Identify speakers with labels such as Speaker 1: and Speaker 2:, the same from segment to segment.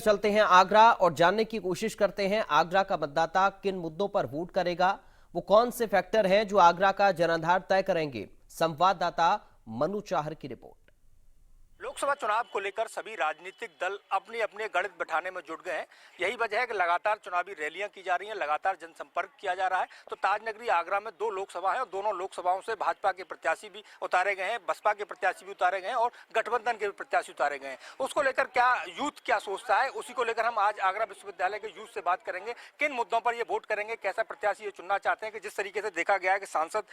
Speaker 1: चलते हैं आगरा और जानने की कोशिश करते हैं आगरा का मतदाता किन मुद्दों पर वोट करेगा, वो कौन से फैक्टर हैं जो आगरा का जनाधार तय करेंगे। संवाददाता मनु चाहर की रिपोर्ट।
Speaker 2: लोकसभा चुनाव को लेकर सभी राजनीतिक दल अपने अपने गणित बिठाने में जुट गए हैं। यही वजह है कि लगातार चुनावी रैलियां की जा रही हैं, लगातार जनसंपर्क किया जा रहा है। तो ताजनगरी आगरा में 2 लोकसभा है और दोनों लोकसभाओं से भाजपा के प्रत्याशी भी उतारे गए हैं, बसपा के प्रत्याशी भी उतारे गए हैं और गठबंधन के भी प्रत्याशी उतारे गए हैं। उसको लेकर क्या यूथ क्या सोचता है, उसी को लेकर हम आज आगरा विश्वविद्यालय के यूथ से बात करेंगे। किन मुद्दों पर ये वोट करेंगे, कैसा प्रत्याशी ये चुनना चाहते हैं कि जिस तरीके से देखा गया है कि सांसद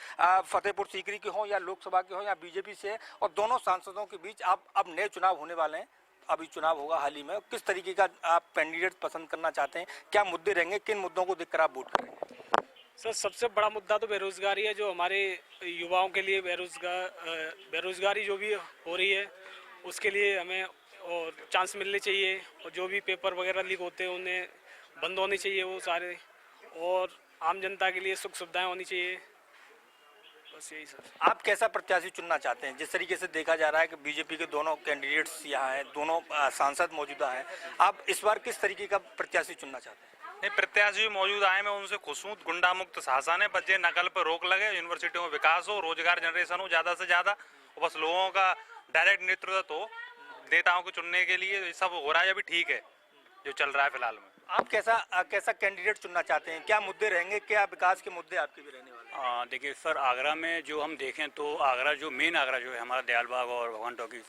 Speaker 2: फतेहपुर सीकरी के हों या लोकसभा के हों या बीजेपी से, और दोनों सांसदों के बीच अब नए चुनाव होने वाले हैं। अभी चुनाव होगा हाल ही में। किस तरीके का आप कैंडिडेट पसंद करना चाहते हैं, क्या मुद्दे रहेंगे, किन मुद्दों को देखकर आप वोट करेंगे?
Speaker 3: सर, सबसे बड़ा मुद्दा तो बेरोजगारी है। जो हमारे युवाओं के लिए बेरोजगारी जो भी हो रही है, उसके लिए हमें और चांस मिलने चाहिए। और जो भी पेपर वगैरह लीक होते हैं उन्हें बंद होने चाहिए वो सारे, और आम जनता के लिए सुख सुविधाएं होनी चाहिए। बस यही सर।
Speaker 2: आप कैसा प्रत्याशी चुनना चाहते हैं? जिस तरीके से देखा जा रहा है कि बीजेपी के दोनों कैंडिडेट्स यहाँ हैं, दोनों सांसद मौजूदा हैं, आप इस बार किस तरीके का प्रत्याशी चुनना चाहते हैं?
Speaker 4: नहीं, प्रत्याशी मौजूद आए, मैं उनसे खुश हूँ। गुंडा मुक्त शासन है, बच्चे नकल पर रोक लगे, यूनिवर्सिटियों में विकास हो, रोजगार जनरेशन हो ज़्यादा से ज़्यादा, और बस लोगों का डायरेक्ट नेतृत्व हो। नेताओं को चुनने के लिए सब हो रहा है, अभी ठीक है जो चल रहा है फिलहाल में।
Speaker 2: आप कैसा कैंडिडेट चुनना चाहते हैं? क्या मुद्दे रहेंगे, क्या विकास के मुद्दे आपके भी रहने वाले हैं?
Speaker 5: देखिए सर, आगरा में जो हम देखें तो आगरा जो मेन आगरा जो है हमारा दयाल बाग और भगवान टॉकीज,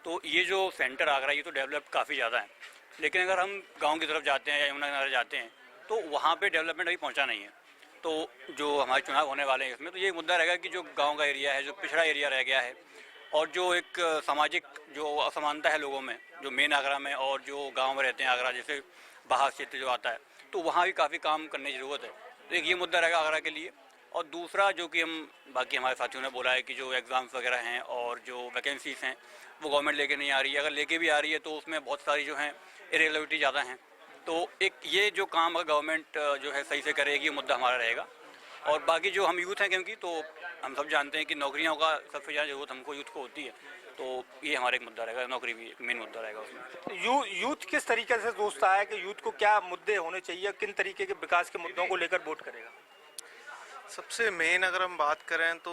Speaker 5: तो ये जो सेंटर आगरा ये तो डेवलप काफ़ी ज़्यादा है। लेकिन अगर हम गांव की तरफ जाते हैं या यमुनानगर जाते हैं तो वहाँ पे डेवलपमेंट अभी पहुँचा नहीं है। तो जो हमारे चुनाव होने वाले हैं इसमें तो ये मुद्दा रहेगा कि जो गाँव का एरिया है, जो पिछड़ा एरिया रह गया है, और जो एक सामाजिक जो असमानता है लोगों में, जो मेन आगरा में और जो गाँव में रहते हैं आगरा जैसे बाहर क्षेत्र जो आता है, तो वहाँ भी काफ़ी काम करने की ज़रूरत है। तो एक ये मुद्दा रहेगा आगरा के लिए। और दूसरा जो कि हम बाकी हमारे साथियों ने बोला है कि जो एग्ज़ाम्स वगैरह हैं और जो वैकेंसीज़ हैं वो गवर्नमेंट लेके नहीं आ रही है। अगर लेके भी आ रही है तो उसमें बहुत सारी जो हैं इरेगुलरिटी ज़्यादा हैं। तो एक ये जो काम अगर गवर्नमेंट जो है सही से करेगी, ये मुद्दा हमारा रहेगा। और बाकी जो हम यूथ हैं, क्योंकि तो हम सब जानते हैं कि नौकरियों का सबसे ज़्यादा ज़रूरत हमको यूथ को होती है, तो ये हमारा एक मुद्दा रहेगा। नौकरी भी एक मेन मुद्दा रहेगा उसमें।
Speaker 2: यूथ किस तरीके से सोचता है कि यूथ को क्या मुद्दे होने चाहिए, किन तरीके के विकास के मुद्दों को लेकर वोट करेगा?
Speaker 6: सबसे मेन अगर हम बात करें तो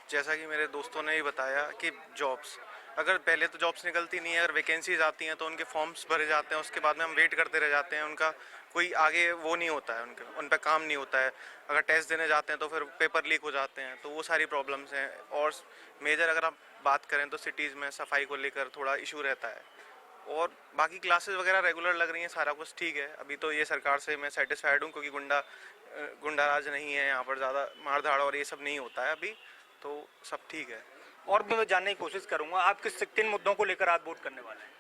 Speaker 6: जैसा कि मेरे दोस्तों ने ही बताया कि जॉब्स, अगर पहले तो जॉब्स निकलती नहीं है, अगर वैकेंसीज आती हैं तो उनके फॉर्म्स भरे जाते हैं, उसके बाद में हम वेट करते रह जाते हैं, उनका कोई आगे वो नहीं होता है, उन पर काम नहीं होता है। अगर टेस्ट देने जाते हैं तो फिर पेपर लीक हो जाते हैं, तो वो सारी प्रॉब्लम्स हैं। और मेजर अगर आप बात करें तो सिटीज़ में सफाई को लेकर थोड़ा इशू रहता है। और बाकी क्लासेस वगैरह रेगुलर लग रही हैं, सारा कुछ ठीक है। अभी तो ये सरकार से मैं सेटिस्फाइड हूँ, क्योंकि गुंडा राज नहीं है यहाँ पर, ज़्यादा मारधाड़ और ये सब नहीं होता है अभी, तो सब ठीक है।
Speaker 2: और भी मैं जानने की कोशिश करूंगा, आप किन मुद्दों को लेकर आज वोट करने वाले हैं?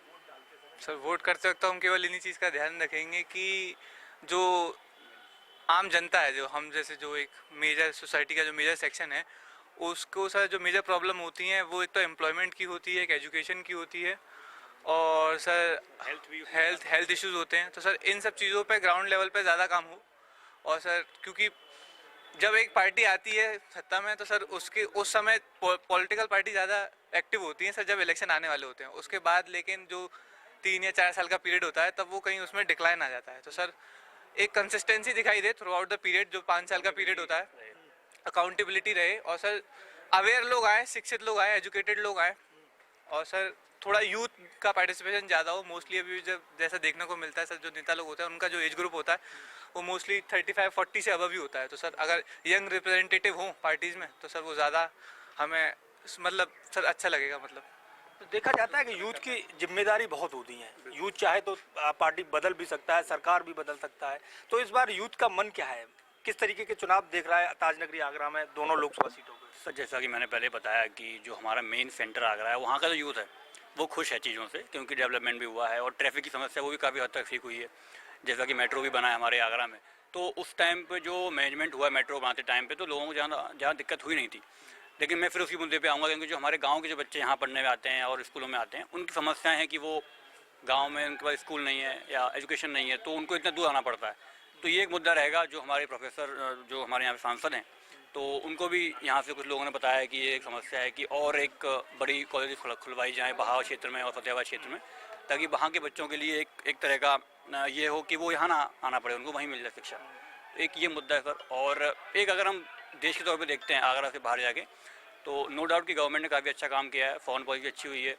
Speaker 7: सर, वोट करते वक्त तो हम केवल इन्हीं चीज़ का ध्यान रखेंगे कि जो आम जनता है, जो हम जैसे जो एक मेजर सोसाइटी का जो मेजर सेक्शन है, उसको सर जो मेजर प्रॉब्लम होती हैं वो एक तो एम्प्लॉयमेंट की होती है, एक एजुकेशन की होती है, और सर हेल्थ इश्यूज़ होते हैं। तो सर इन सब चीज़ों पे ग्राउंड लेवल पे ज़्यादा काम हो। और सर क्योंकि जब एक पार्टी आती है सत्ता में तो सर उसके उस समय पॉलिटिकल पार्टी ज़्यादा एक्टिव होती हैं सर, जब इलेक्शन आने वाले होते हैं। उसके बाद लेकिन जो 3 या 4 साल का पीरियड होता है तब वो कहीं उसमें डिक्लाइन आ जाता है। तो सर एक कंसिस्टेंसी दिखाई दे थ्रू आउट द पीरियड, जो 5 साल का पीरियड होता है, अकाउंटेबिलिटी रहे, और सर अवेयर लोग आए, शिक्षित लोग आए, एजुकेटेड लोग आए, और सर थोड़ा यूथ का पार्टिसिपेशन ज़्यादा हो। मोस्टली अभी जब जैसा देखने को मिलता है सर, जो नेता लोग होते हैं उनका जो एज ग्रुप होता है वो मोस्टली 35-40 से अबव ही होता है। तो सर अगर यंग रिप्रेजेंटेटिव हों पार्टीज़ में तो सर वो ज़्यादा हमें मतलब सर अच्छा लगेगा। मतलब
Speaker 2: तो देखा जाता है कि यूथ की जिम्मेदारी बहुत होती है, यूथ चाहे तो पार्टी बदल भी सकता है, सरकार भी बदल सकता है। तो इस बार यूथ का मन क्या है, किस तरीके के चुनाव देख रहा है ताजनगरी आगरा में दोनों लोकसभा सीटों पर?
Speaker 5: सर जैसा कि मैंने पहले बताया कि जो हमारा मेन सेंटर आगरा है, वहाँ का जो यूथ है वो खुश है चीज़ों से, क्योंकि डेवलपमेंट भी हुआ है और ट्रैफिक की समस्या वो भी काफ़ी हद तक ठीक हुई है। जैसा कि मेट्रो भी बना है हमारे आगरा में, तो उस टाइम पे जो मैनेजमेंट हुआ मेट्रो बनाते टाइम पे तो लोगों को ज़्यादा दिक्कत हुई नहीं थी। लेकिन मैं फिर उसी मुद्दे पे आऊँगा, क्योंकि जो हमारे गांव के जो बच्चे यहाँ पढ़ने में आते हैं और स्कूलों में आते हैं, उनकी समस्याएं हैं कि वो गांव में उनके पास स्कूल नहीं है या एजुकेशन नहीं है, तो उनको इतना दूर आना पड़ता है। तो ये एक मुद्दा रहेगा। जो हमारे प्रोफेसर जो हमारे यहाँ पे सांसद हैं, तो उनको भी यहाँ से कुछ लोगों ने बताया कि ये एक समस्या है कि और एक बड़ी कॉलेज खुलवाई जाए बहाव क्षेत्र में और फतेहाबाद क्षेत्र में, ताकि वहाँ के बच्चों के लिए एक तरह का ये हो कि वो यहाँ ना आना पड़े, उनको वहीं मिल जाए शिक्षा। एक ये मुद्दा है सर। और एक अगर हम देश के तौर पे देखते हैं आगरा से बाहर जाके, तो नो डाउट कि गवर्नमेंट ने काफ़ी अच्छा काम किया है, फॉरेन पॉलिसी अच्छी हुई है।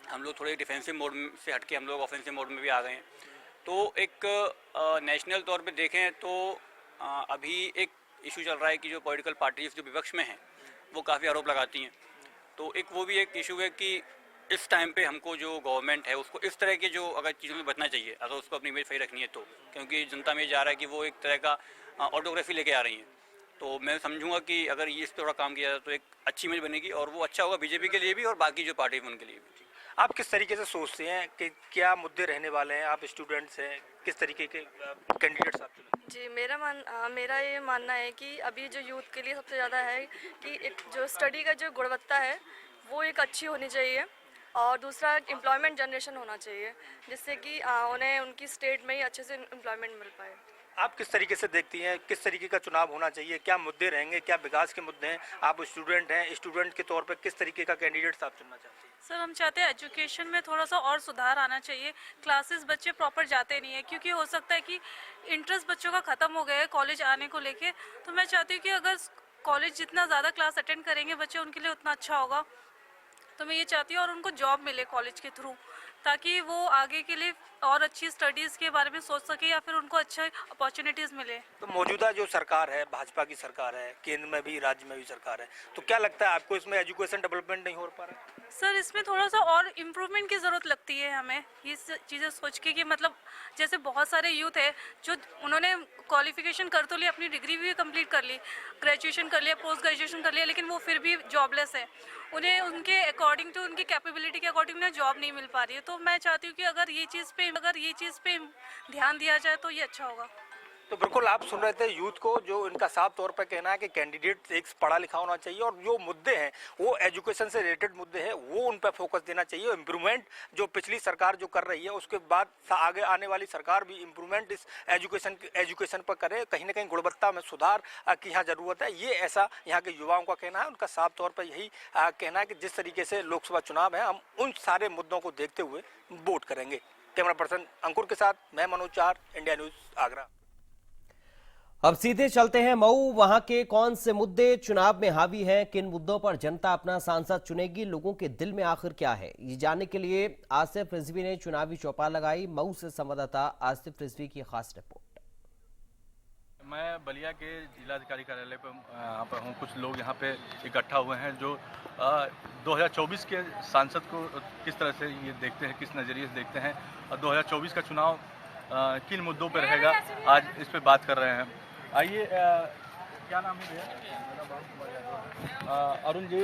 Speaker 5: हम लोग थोड़े डिफेंसिव मोड से हटके हम लोग ऑफेंसिव मोड में भी आ गए हैं। तो एक नेशनल तौर पे देखें तो अभी एक इशू चल रहा है कि जो पॉलिटिकल पार्टीज जो विपक्ष में हैं वो काफ़ी आरोप लगाती हैं। तो एक वो भी एक इशू है कि इस टाइम पे हमको जो गवर्नमेंट है उसको इस तरह के जो अगर चीज़ों में बचना चाहिए, अगर उसको अपनी इमेज सही रखनी है तो, क्योंकि जनता में जा रहा है कि वो एक तरह का ऑटोग्राफी लेके आ रही हैं। तो मैं समझूंगा कि अगर ये इस पर थोड़ा काम किया जाए तो एक अच्छी इमेज बनेगी और वो अच्छा होगा बीजेपी के लिए भी और बाकी जो पार्टी है उनके लिए भी।
Speaker 2: आप किस तरीके से सोचते हैं कि क्या मुद्दे रहने वाले हैं? आप स्टूडेंट्स हैं, किस तरीके के कैंडिडेट्स आप चुनेंगे?
Speaker 8: जी, मेरा ये मानना है कि अभी जो यूथ के लिए सबसे ज़्यादा है कि एक जो स्टडी का जो गुणवत्ता है वो एक अच्छी होनी चाहिए, और दूसरा एम्प्लॉयमेंट जनरेशन होना चाहिए, जिससे कि उन्हें उनकी स्टेट में ही अच्छे से एम्प्लॉयमेंट मिल पाए।
Speaker 2: आप किस तरीके से देखती हैं, किस तरीके का चुनाव होना चाहिए? क्या मुद्दे रहेंगे, क्या विकास के मुद्दे हैं? आप स्टूडेंट हैं, स्टूडेंट के तौर पे किस तरीके का कैंडिडेट्स आप चुनना चाहते हैं?
Speaker 9: सर, हम चाहते हैं एजुकेशन में थोड़ा सा और सुधार आना चाहिए। क्लासेस बच्चे प्रॉपर जाते नहीं है, क्योंकि हो सकता है कि इंटरेस्ट बच्चों का ख़त्म हो गया है कॉलेज आने को लेके। तो मैं चाहती हूँ कि अगर कॉलेज जितना ज़्यादा क्लास अटेंड करेंगे बच्चे, उनके लिए उतना अच्छा होगा। तो मैं ये चाहती हूँ और उनको जॉब मिले कॉलेज के थ्रू, ताकि वो आगे के लिए और अच्छी स्टडीज़ के बारे में सोच सके या फिर उनको अच्छे अपॉर्चुनिटीज़ मिले।
Speaker 2: तो मौजूदा जो सरकार है, भाजपा की सरकार है, केंद्र में भी राज्य में भी सरकार है, तो क्या लगता है आपको इसमें एजुकेशन डेवलपमेंट नहीं हो पा रहा है?
Speaker 9: सर, इसमें थोड़ा सा और इम्प्रूवमेंट की ज़रूरत लगती है हमें, ये चीज़ें सोच के कि मतलब जैसे बहुत सारे यूथ है जो उन्होंने क्वालिफिकेशन कर तो लिया, अपनी डिग्री भी कंप्लीट कर ली, ग्रेजुएशन कर लिया, पोस्ट ग्रेजुएशन कर लिया, लेकिन वो फिर भी जॉबलेस है। उन्हें उनके अकॉर्डिंग टू उनकी कैपेबिलिटी के अकॉर्डिंग उन्हें जॉब नहीं मिल पा रही है। तो मैं चाहती हूँ कि अगर ये चीज़ पे ध्यान दिया जाए तो ये अच्छा होगा।
Speaker 2: तो बिल्कुल आप सुन रहे थे यूथ को, जो इनका साफ तौर पर कहना है कि कैंडिडेट एक पढ़ा लिखा होना चाहिए और जो मुद्दे हैं वो एजुकेशन से रिलेटेड मुद्दे हैं वो उन पर फोकस देना चाहिए। इम्प्रूवमेंट जो पिछली सरकार जो कर रही है उसके बाद आगे आने वाली सरकार भी इम्प्रूवमेंट इस एजुकेशन पर करे, कहीं ना कहीं गुणवत्ता में सुधार की यहाँ ज़रूरत है। ये ऐसा यहाँ के युवाओं का कहना है। उनका साफ तौर पर यही कहना है कि जिस तरीके से लोकसभा चुनाव है हम उन सारे मुद्दों को देखते हुए वोट करेंगे। कैमरा पर्सन अंकुर के साथ मैं मनोज चार, इंडिया न्यूज़ आगरा।
Speaker 1: अब सीधे चलते हैं मऊ। वहां के कौन से मुद्दे चुनाव में हावी हैं, किन मुद्दों पर जनता अपना सांसद चुनेगी, लोगों के दिल में आखिर क्या है, ये जानने के लिए आसिफ रिजवी ने चुनावी चौपाल लगाई। मऊ से संवाददाता आसिफ रिजवी की खास रिपोर्ट।
Speaker 10: मैं बलिया के जिलाधिकारी कार्यालय पर यहाँ पर हूँ। कुछ लोग यहाँ पे इकट्ठा हुए हैं जो 2024 के सांसद को किस तरह से ये देखते हैं, किस नज़रिए से देखते हैं और 2024 का चुनाव किन मुद्दों पर रहेगा, आज इस पे बात कर रहे हैं। आइए, क्या नाम है भैया? अरुण जी,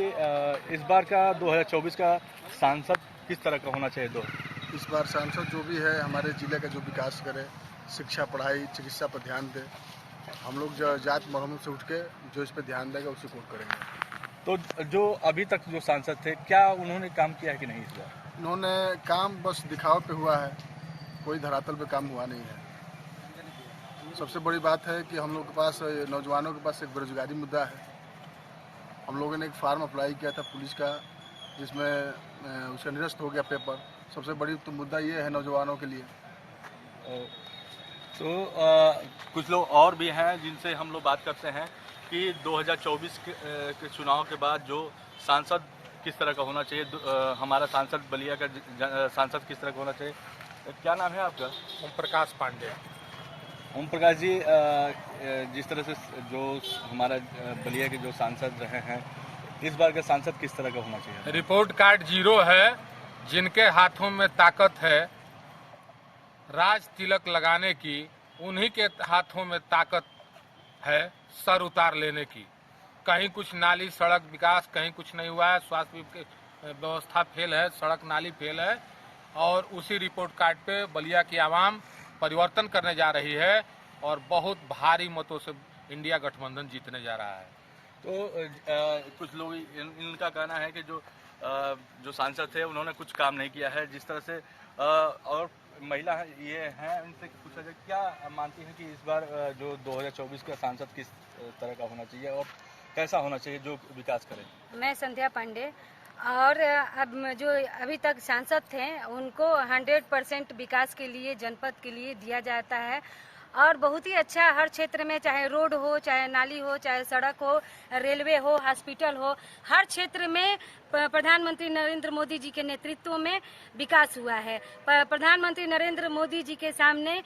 Speaker 10: इस बार का 2024 का सांसद किस तरह का होना चाहिए?
Speaker 11: इस बार सांसद जो भी है हमारे जिले का जो विकास करे, शिक्षा, पढ़ाई, चिकित्सा पर ध्यान दे। हम लोग जो जात मरहम से उठ के जो इस पर ध्यान देगा उसे वोट करेंगे।
Speaker 10: तो जो अभी तक जो सांसद थे, क्या उन्होंने काम किया है कि नहीं इस बार?
Speaker 11: उन्होंने काम बस दिखाव पे हुआ है, कोई धरातल पे काम हुआ नहीं है। सबसे बड़ी बात है कि हम लोग के पास, नौजवानों के पास एक बेरोजगारी मुद्दा है। हम लोगों ने एक फार्म अप्लाई किया था पुलिस का, जिसमें उसका निरस्त हो गया पेपर। सबसे बड़ी तो मुद्दा ये है नौजवानों के लिए।
Speaker 10: तो कुछ लोग और भी हैं जिनसे हम लोग बात करते हैं कि 2024 के चुनाव के बाद जो सांसद किस तरह का होना चाहिए, हमारा सांसद बलिया का सांसद किस तरह का होना चाहिए। क्या नाम है आपका?
Speaker 12: ओम प्रकाश पांडे।
Speaker 10: ओम प्रकाश जी, जिस तरह से जो हमारा बलिया के जो सांसद रहे हैं, इस बार का सांसद किस तरह का होना चाहिए?
Speaker 12: रिपोर्ट कार्ड जीरो है, जिनके हाथों में ताकत है राज तिलक लगाने की, उन्हीं के हाथों में ताकत है सर उतार लेने की। कहीं कुछ नाली सड़क विकास कहीं कुछ नहीं हुआ है, स्वास्थ्य व्यवस्था फेल है, सड़क नाली फेल है, और उसी रिपोर्ट कार्ड पे बलिया की आवाम परिवर्तन करने जा रही है और बहुत भारी मतों से इंडिया गठबंधन जीतने जा रहा है।
Speaker 10: तो कुछ लोग इनका कहना है कि जो सांसद थे उन्होंने कुछ काम नहीं किया है, जिस तरह से और महिला ये हैं, उनसे पूछा जाए क्या मानती हैं कि इस बार जो 2024 का सांसद किस तरह का होना चाहिए और कैसा होना चाहिए जो विकास करे।
Speaker 13: मैं संध्या पांडे। और अब जो अभी तक सांसद थे उनको 100% विकास के लिए जनपद के लिए दिया जाता है और बहुत ही अच्छा हर क्षेत्र में, चाहे रोड हो, चाहे नाली हो, चाहे सड़क हो, रेलवे हो, हॉस्पिटल हो, हर क्षेत्र में प्रधानमंत्री नरेंद्र मोदी जी के नेतृत्व में विकास हुआ है। प्रधानमंत्री नरेंद्र मोदी जी के सामने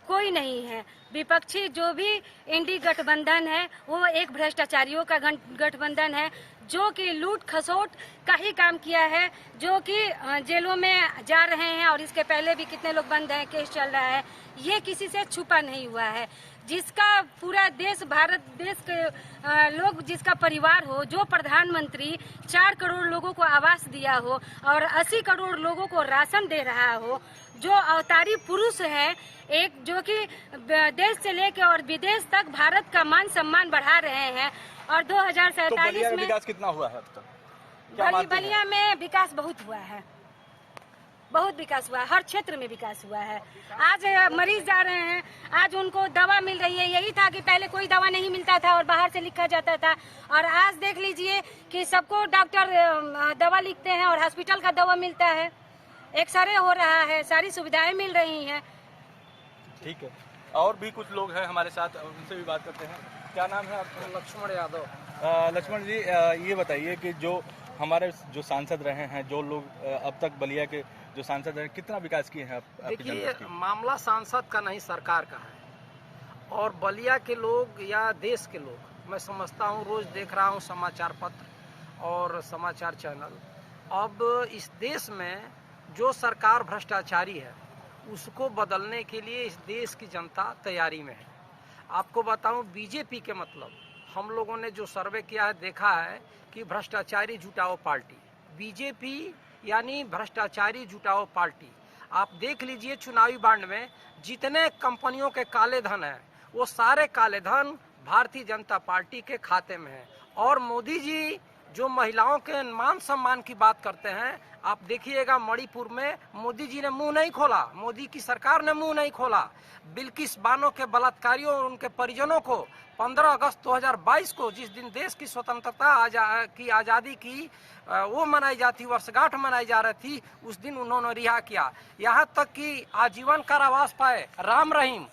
Speaker 13: कोई नहीं है। विपक्षी जो भी इंडी गठबंधन है वो एक भ्रष्टाचारियों का गठबंधन है जो कि लूट खसोट का ही काम किया है, जो कि जेलों में जा रहे हैं और इसके पहले भी कितने लोग बंद हैं, केस चल रहा है। ये किसी से छुपा नहीं हुआ है। जिसका पूरा देश, भारत देश के लोग, जिसका परिवार हो, जो प्रधानमंत्री 4 करोड़ लोगों को आवास दिया हो और 80 करोड़ लोगों को राशन दे रहा हो, जो अवतारी पुरुष है, एक जो कि देश से लेकर और विदेश तक भारत का मान सम्मान बढ़ा रहे हैं और 2047 में
Speaker 10: विकास कितना हुआ है अब तक?
Speaker 13: बलिया में विकास बहुत हुआ है, बहुत विकास हुआ है, हर क्षेत्र में विकास हुआ है। आज मरीज जा रहे हैं, आज उनको दवा मिल रही है। यही था कि पहले कोई दवा नहीं मिलता था और बाहर से लिखा जाता था, और आज देख लीजिए कि सबको डॉक्टर दवा लिखते हैं और हॉस्पिटल का दवा मिलता है, एक्सरे हो रहा है, सारी सुविधाएं मिल रही हैं।
Speaker 10: ठीक है, और भी कुछ लोग हैं हमारे साथ, उनसे भी बात करते हैं। क्या नाम है आपका?
Speaker 14: लक्ष्मण यादव।
Speaker 10: लक्ष्मण जी, ये बताइए कि जो हमारे जो सांसद रहे हैं, जो लोग अब तक बलिया के जो सांसद रहे, कितना विकास किए हैं आपकी
Speaker 14: देखिए,
Speaker 10: जनपद की?
Speaker 14: मामला सांसद का नहीं, सरकार का है। और बलिया के लोग या देश के लोग, मैं समझता हूँ, रोज देख रहा हूँ समाचार पत्र और समाचार चैनल, अब इस देश में जो सरकार भ्रष्टाचारी है उसको बदलने के लिए इस देश की जनता तैयारी में है। आपको बताऊं, बीजेपी के मतलब हम लोगों ने जो सर्वे किया है, देखा है कि भ्रष्टाचारी जुटाओ पार्टी, बीजेपी यानी भ्रष्टाचारी जुटाओ पार्टी। आप देख लीजिए, चुनावी बांड में जितने कंपनियों के काले धन है वो सारे काले धन भारतीय जनता पार्टी के खाते में है। और मोदी जी जो महिलाओं के मान सम्मान की बात करते हैं, आप देखिएगा मणिपुर में मोदी जी ने मुंह नहीं खोला, मोदी की सरकार ने मुंह नहीं खोला। बिल्किस बानो के बलात्कारियों और उनके परिजनों को 15 अगस्त 2022 को, जिस दिन देश की स्वतंत्रता की आज़ादी की वो मनाई जाती, वर्षगांठ मनाई जा रही थी, उस दिन उन्होंने रिहा किया। यहाँ तक कि आजीवन कारावास पाए राम रहीम,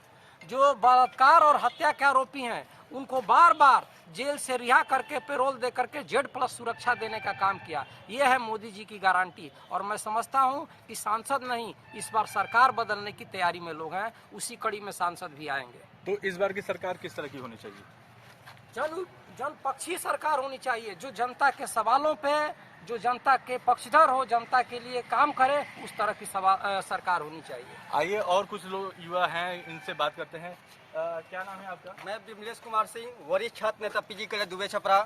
Speaker 14: जो बलात्कार और हत्या के आरोपी हैं, उनको बार बार जेल से रिहा करके पैरोल दे करके Z+ सुरक्षा देने का काम किया। ये है मोदी जी की गारंटी। और मैं समझता हूँ कि सांसद नहीं, इस बार सरकार बदलने की तैयारी में लोग हैं, उसी कड़ी में सांसद भी आएंगे।
Speaker 10: तो इस बार की सरकार किस तरह की होनी चाहिए?
Speaker 14: जनपक्षी सरकार होनी चाहिए, जो जनता के सवालों पे, जो जनता के पक्षधर हो, जनता के लिए काम करे, उस तरह की सरकार होनी चाहिए।
Speaker 10: आइए और कुछ लोग युवा हैं, इनसे बात करते हैं। क्या नाम है आपका?
Speaker 15: मैं विमलेश कुमार सिंह, वरिष्ठ छात्र नेता PG कॉलेज दुबे छपरा।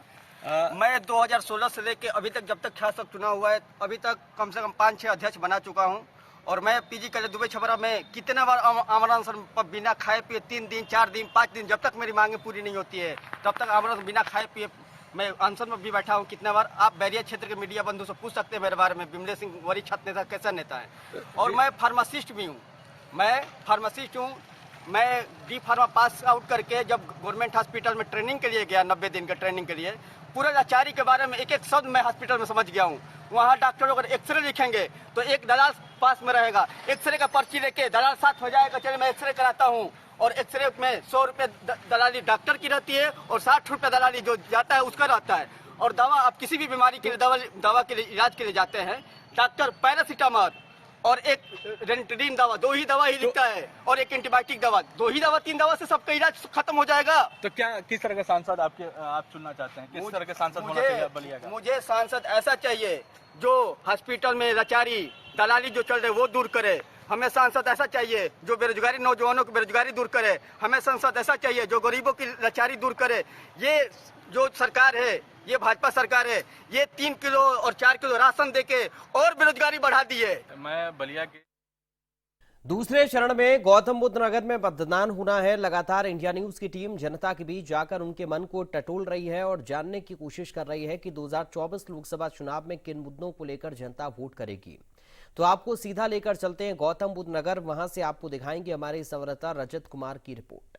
Speaker 15: मैं 2016 से लेकर अभी तक, जब तक शासक चुना हुआ है, अभी तक कम से कम 5-6 अध्यक्ष बना चुका हूं। और मैं PG कॉलेज दुबे छपरा में कितना बार आमरण अनशन पर बिना खाए पिए 3 दिन, 4 दिन, 5 दिन, जब तक मेरी मांगे पूरी नहीं होती है तब तक आमरण बिना खाए पिए मैं अनशन में भी बैठा हूँ कितना बार। आप बैरिया क्षेत्र के मीडिया बंधु से पूछ सकते हैं मेरे बारे में, विमलेश सिंह वरिष्ठ छात्र नेता कैसा नेता है। और मैं फार्मासिस्ट भी हूँ, मैं फार्मासिस्ट हूँ। मैं D-Pharma पास आउट करके जब गवर्नमेंट हॉस्पिटल में ट्रेनिंग के लिए गया, 90 दिन के ट्रेनिंग के लिए, पूरे लाचारी के बारे में एक एक शब्द मैं हॉस्पिटल में समझ गया हूँ। वहाँ डॉक्टर अगर एक्सरे लिखेंगे तो एक दलाल पास में रहेगा, एक्सरे का पर्ची लेके दलाल साथ हो जाएगा, चलिए मैं एक्सरे कराता हूँ। और एक्सरे में 100 रुपये दलाली डॉक्टर की रहती है और 60 रुपये दलाली जो जाता है उसका रहता है। और दवा, आप किसी भी बीमारी के लिए दवा के लिए, इलाज के लिए जाते हैं, डॉक्टर पैरासीटामोल और एक रेंटडीन दवा, 2 ही दवा ही लिखता है, और एक एंटीबायोटिक दवा, 2 ही दवा, 3 दवा से सबका इलाज खत्म हो जाएगा।
Speaker 10: तो क्या किस तरह का सांसद आप चुनना चाहते हैं? किस तरह के सांसद होना चाहिए बलिया का?
Speaker 15: मुझे सांसद ऐसा चाहिए जो हॉस्पिटल में लाचारी दलाली जो चल रहे वो दूर करे। हमें सांसद ऐसा चाहिए जो बेरोजगारी, नौजवानों की बेरोजगारी दूर करे। हमें सांसद ऐसा चाहिए जो गरीबों की लाचारी दूर करे। ये जो सरकार है, ये भाजपा सरकार है, ये 3 किलो और 4 किलो राशन देके और बेरोजगारी बढ़ा दी है।
Speaker 10: मैं बलिया के
Speaker 1: दूसरे चरण में गौतम बुद्ध नगर में मतदान होना है। लगातार इंडिया न्यूज की टीम जनता के बीच जाकर उनके मन को टटोल रही है और जानने की कोशिश कर रही है कि 2024 लोकसभा चुनाव में किन मुद्दों को लेकर जनता वोट करेगी। तो आपको सीधा लेकर चलते हैं गौतम बुद्ध नगर, वहां से आपको दिखाएंगे हमारे संवाददाता रजत कुमार की रिपोर्ट।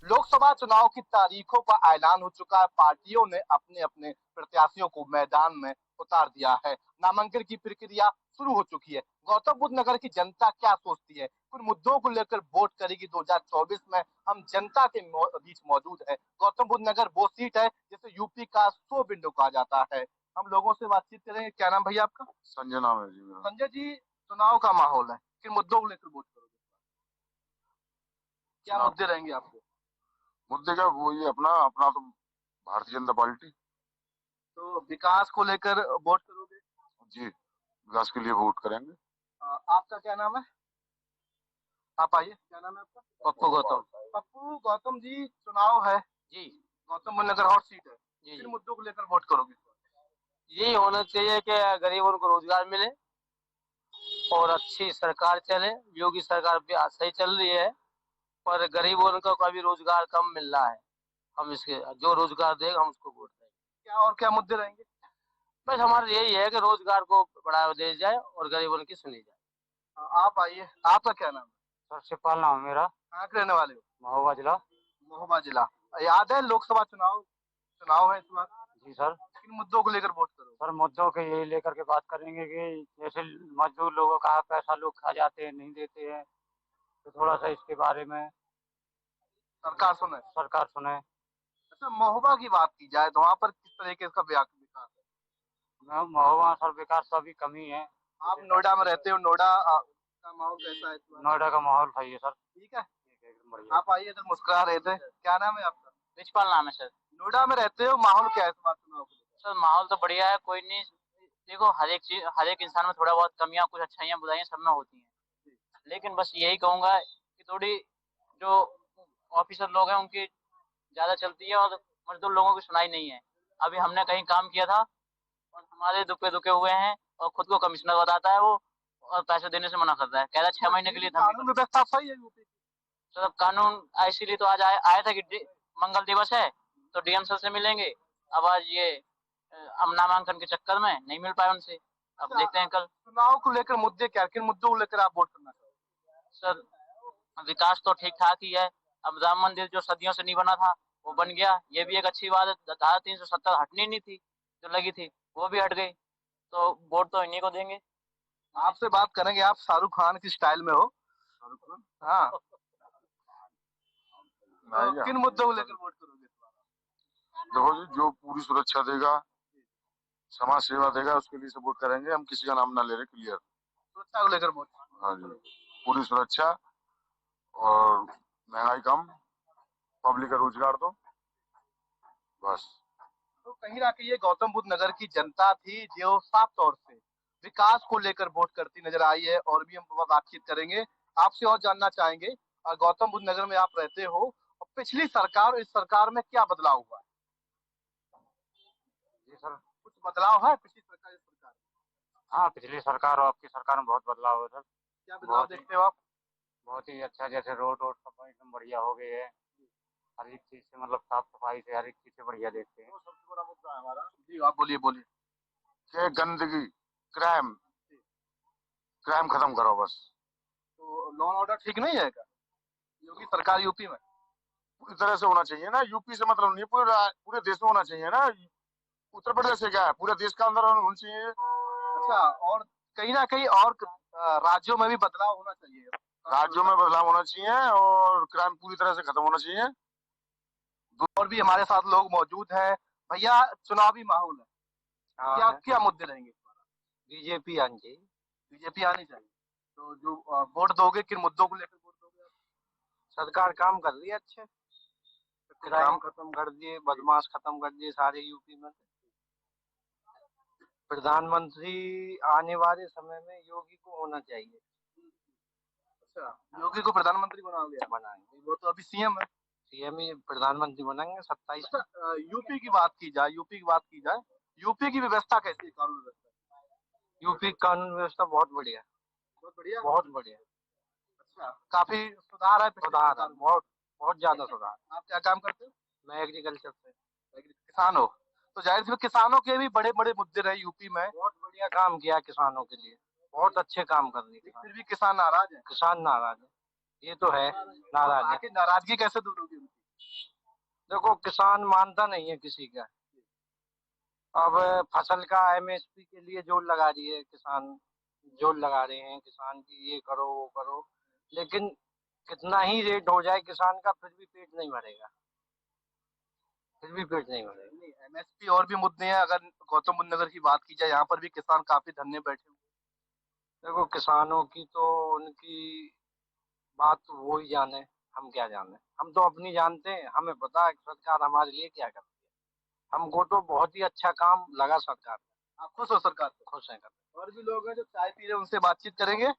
Speaker 16: लोकसभा चुनाव की तारीखों का ऐलान हो चुका है। पार्टियों ने अपने अपने प्रत्याशियों को मैदान में उतार दिया है। नामांकन की प्रक्रिया शुरू हो चुकी है। गौतम बुद्ध नगर की जनता क्या सोचती है, कुछ मुद्दों को लेकर वोट करेगी 2024 में। हम जनता के बीच मौजूद है। गौतम बुद्ध नगर वो सीट है जिसे यूपी का 100 विंडो कहा जाता है। हम लोगों से बातचीत करेंगे। क्या नाम भैया आपका?
Speaker 17: संजय नाम है जी मेरा।
Speaker 16: संजय जी, चुनाव का माहौल है, किन मुद्दों को लेकर वोट करोगे? क्या मुद्दे रहेंगे आपके?
Speaker 17: मुद्दे क्या, वो ये अपना अपना तो भारतीय जनता पार्टी।
Speaker 16: तो विकास को लेकर वोट करोगे?
Speaker 17: जी, विकास के लिए वोट करेंगे।
Speaker 16: आपका क्या नाम है? आप आइए, क्या नाम है आपका?
Speaker 15: पप्पू गौतम।
Speaker 16: पप्पू गौतम जी, चुनाव है
Speaker 15: जी।
Speaker 16: गौतम बुद्ध नगर हॉट सीट है,
Speaker 15: जी
Speaker 16: किन मुद्दों को लेकर वोट करोगे?
Speaker 15: यही होना चाहिए कि गरीबों को रोजगार मिले और अच्छी सरकार चले। योगी सरकार भी सही चल रही है, पर गरीबों को अभी रोजगार कम मिल रहा है। हम इसके जो रोजगार देगा हम उसको वोट देंगे।
Speaker 16: क्या और क्या मुद्दे रहेंगे?
Speaker 15: बस हमारा यही है कि रोजगार को बढ़ावा दिया जाए और गरीबों की सुनी जाए।
Speaker 16: आप आइए, आपका क्या नाम है?
Speaker 15: सरसेपाल नाम है मेरा।
Speaker 16: कहाँ के रहने वाले हो?
Speaker 15: महोबा जिला।
Speaker 16: महोबा जिला। याद है लोकसभा चुनाव है इस बार?
Speaker 15: जी सर।
Speaker 16: किन मुद्दों को लेकर वोट करो?
Speaker 15: सर मुद्दों के यही लेकर के बात करेंगे कि जैसे मजदूर लोगों का पैसा लोग खा जाते हैं, नहीं देते हैं, तो थोड़ा सा इसके बारे में
Speaker 16: सरकार सुने। अच्छा, महोबा की बात की जाए तो वहाँ पर किस तरीके का विकास है?
Speaker 15: महोबा सर विकास तो अभी कमी है।
Speaker 16: आप नोएडा में रहते हो, नोएडा का माहौल कैसा है?
Speaker 15: नोएडा का माहौल सही है सर।
Speaker 16: ठीक है, आप आइए, इधर मुस्कुरा रहे थे। क्या नाम है आपका?
Speaker 15: रिचपाल नाम है सर।
Speaker 16: नोएडा में रहते हो, माहौल क्या है इस बार चुनाव को?
Speaker 15: सर माहौल तो बढ़िया है, कोई नहीं। देखो हर एक इंसान में थोड़ा बहुत कमियां, कुछ अच्छाइयां बुराइयां सब में होती हैं, लेकिन बस यही कहूंगा कि थोड़ी जो ऑफिसर लोग हैं उनकी ज्यादा चलती है और मजदूर लोगों की सुनाई नहीं है। अभी हमने कहीं काम किया था और हमारे दुखे हुए हैं और खुद को कमिश्नर बताता है वो, और पैसे देने से मना करता है, कह रहा है 6 महीने के लिए।
Speaker 16: कानून व्यवस्था सही है यूपी की?
Speaker 15: सर अब कानून इसीलिए तो आज आया था कि मंगल दिवस है तो डीएम सर से मिलेंगे। अब आज ये अब नामांकन के चक्कर में नहीं मिल पाए उनसे। अब देखते हैं कल।
Speaker 16: चुनाव को लेकर मुद्दे क्या, किन मुद्दों को लेकर आप वोट करना चाहोगे?
Speaker 15: सर विकास तो ठीक ठाक ही है। अब राम मंदिर जो सदियों से नहीं बना था वो बन गया, ये भी एक अच्छी बात है। धारा 370 हटनी नहीं थी जो लगी थी, वो भी हट गई, तो वोट तो इन्हीं को देंगे।
Speaker 16: आपसे बात करेंगे, आप शाहरुख खान की स्टाइल में हो। हाँ, तो किन मुद्दों को लेकर वोट करोगे?
Speaker 17: देखो जी, जो पूरी सुरक्षा देगा, समाज सेवा देगा, उसके लिए सपोर्ट करेंगे। हम किसी का नाम ना ले रहे, क्लियर।
Speaker 16: सुरक्षा को लेकर वोट?
Speaker 17: हाँ जी, पूरी सुरक्षा और महंगाई कम, पब्लिक का रोजगार दो, बस।
Speaker 16: तो कहीं ना कहीं ये गौतम बुद्ध नगर की जनता थी जो साफ तौर से विकास को लेकर वोट करती नजर आई है। और भी हम बातचीत करेंगे, आपसे और जानना चाहेंगे। और गौतम बुद्ध नगर में आप रहते हो, और पिछली सरकार और इस सरकार में क्या बदलाव हुआ है?
Speaker 15: जी सर,
Speaker 16: कुछ बदलाव है पिछली सरकार इस सरकार में?
Speaker 15: हाँ पिछली सरकार और आपकी सरकार में बहुत बदलाव है सर।
Speaker 16: क्या बदलाव देखते हो आप?
Speaker 15: बहुत ही अच्छा, जैसे रोड सब एकदम बढ़िया हो गए हैं। हर एक चीज से मतलब साफ सफाई से हर एक चीज से बढ़िया देखते हैं।
Speaker 16: सबसे बड़ा मुद्दा है हमारा। जी आप बोलिए।
Speaker 17: क्या गंदगी, क्राइम खत्म करो बस।
Speaker 16: तो लॉ एंड ऑर्डर ठीक नहीं है क्या योगी सरकार यूपी में?
Speaker 17: पूरी तरह से होना चाहिए ना, यूपी से मतलब नहीं, पूरे देश में होना चाहिए ना। उत्तर प्रदेश से क्या है, पूरे देश का अंदर होना चाहिए।
Speaker 16: अच्छा, और कहीं ना कहीं और राज्यों में भी बदलाव होना चाहिए।
Speaker 17: राज्यों में बदलाव होना चाहिए और क्राइम पूरी तरह से खत्म होना चाहिए।
Speaker 16: और भी हमारे साथ लोग मौजूद हैं। भैया, चुनावी माहौल है, क्या मुद्दे रहेंगे?
Speaker 15: बीजेपी आनी चाहिए।
Speaker 16: बीजेपी आनी चाहिए। तो जो वोट दोगे, किन मुद्दों को लेकर वोट दोगे?
Speaker 15: सरकार काम कर रही है अच्छे, क्राइम खत्म कर दिए, बदमाश खत्म कर दिए सारे यूपी में। प्रधानमंत्री आने वाले समय में योगी को होना चाहिए।
Speaker 16: अच्छा, योगी को प्रधानमंत्री बनाओगे?
Speaker 15: बनाएंगे।
Speaker 16: वो तो अभी सीएम है।
Speaker 15: सीएम ही प्रधानमंत्री बनाएंगे 27।
Speaker 16: अच्छा, यूपी की बात की जाए, यूपी की व्यवस्था कैसी है, कानून व्यवस्था?
Speaker 15: यूपी कानून व्यवस्था बहुत बढ़िया।
Speaker 16: अच्छा, काफी सुधार है?
Speaker 15: सुधार है, बहुत ज्यादा सुधार।
Speaker 16: आप क्या काम करते हो?
Speaker 15: मैं एग्रीकल्चर से।
Speaker 16: किसान हो, तो जाहिर सी किसानों के भी बड़े बड़े मुद्दे रहे यूपी में।
Speaker 15: बहुत बढ़िया काम किया किसानों के लिए, बहुत अच्छे काम कर रही है।
Speaker 16: फिर भी किसान नाराज है?
Speaker 15: किसान नाराज है, ये तो है, नाराज है।
Speaker 16: नाराजगी कैसे दूर होगी उनकी?
Speaker 18: देखो, किसान मानता नहीं है किसी का। अब फसल का एमएसपी के लिए जोर लगा रही है किसान, जोर लगा रहे हैं किसान की, ये करो वो करो, लेकिन कितना ही रेट हो जाए किसान का फिर भी पेट नहीं भरेगा, फिर भी पेट नहीं भरेगा।
Speaker 16: एमएसपी और भी मुद्दे हैं। अगर गौतम बुद्ध नगर की बात की जाए, यहाँ पर भी किसान काफी धरने बैठे हुए।
Speaker 18: देखो, किसानों की तो उनकी बात वो ही जाने, हम क्या जाने। हम तो अपनी जानते हैं, हमें पता है सरकार हमारे लिए क्या करती है। हमको तो बहुत ही अच्छा काम लगा सरकार ने।
Speaker 16: आप खुश हो सरकार से?
Speaker 18: खुश हैं।
Speaker 16: और भी लोग हैं जो चाय पी रहे हैं, उनसे बातचीत करेंगे।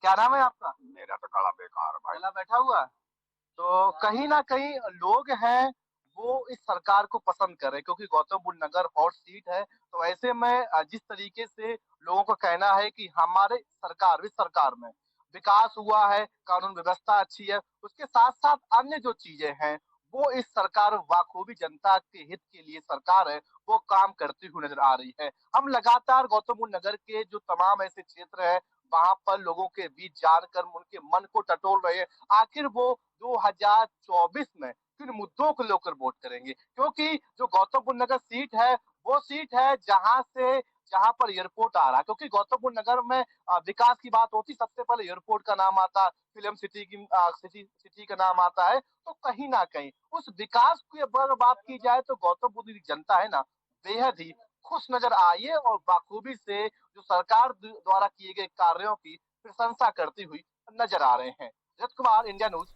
Speaker 16: क्या नाम है आपका?
Speaker 17: मेरा तो काला बेकार भाई।
Speaker 16: गला बैठा हुआ है। तो कहीं ना कहीं लोग हैं वो इस सरकार को पसंद कर रहे हैं, क्योंकि गौतम बुद्ध नगर हॉट सीट है। तो ऐसे में जिस तरीके से लोगों का कहना है कि हमारे सरकार, इस सरकार में विकास हुआ है, कानून व्यवस्था अच्छी है, उसके साथ साथ अन्य जो चीजें हैं वो इस सरकार बखूबी जनता के हित के लिए सरकार है वो काम करती हुई नजर आ रही है। हम लगातार गौतम बुद्ध नगर के जो तमाम ऐसे क्षेत्र हैं वहां पर लोगों के बीच जानकर उनके मन को टटोल रहे हैं, आखिर वो 2024 में किन मुद्दों को लेकर वोट करेंगे। क्योंकि जो गौतम बुद्ध नगर सीट है वो सीट है जहां पर एयरपोर्ट आ रहा है। क्योंकि गौतम बुद्ध नगर में विकास की बात होती, सबसे पहले एयरपोर्ट का नाम आता, फिल्म सिटी की सिटी का नाम आता है। तो कहीं ना कहीं उस विकास की अगर बात की जाए तो गौतम बुद्ध की जनता है ना, बेहद ही खुश नजर आई है और बाखूबी से जो सरकार द्वारा किए गए कार्यों की प्रशंसा करती हुई नजर आ रहे हैं। Rajat Kumar, India news.